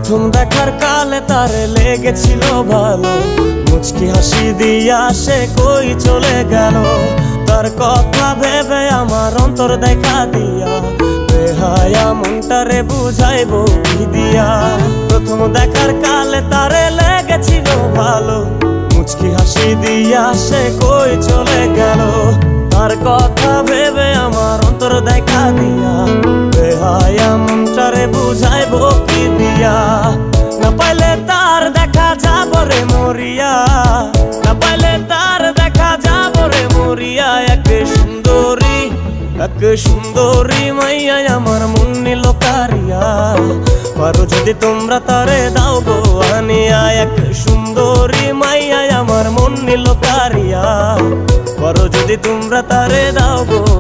প্রথম দেখার কালে তারে লেগেছিল ভালো, মুচকি হাসি দিয়া সে কই চলে গেল। তার কথা ভেবে আমার অন্তর দেখা দিয়া, বেহায়া মনটারে বুঝাইবো কি দিয়া। প্রথম দেখার কালে তারে লেগেছিল ভালো, মুচকি হাসি দিয়া সে কই চলে গেল। তার কথা ভেবে আমার অন্তর দেখা দিয়া, বেহায়া মনটারে বুঝাইবো কি দিয়া। না পাইলে তার দেখা যাব রে মরিয়া, না পাইলে তার দেখা যাব রে মরিয়া। এক সুন্দরী মাইয়া আমার মন নিল কারিয়া, পারো যদি তোমরা তারে দাও গো আনিয়া। এক সুন্দরী মাইয়া আমার মন নিল কারিয়া, পারো যদি তোমরা তারে দাও গো।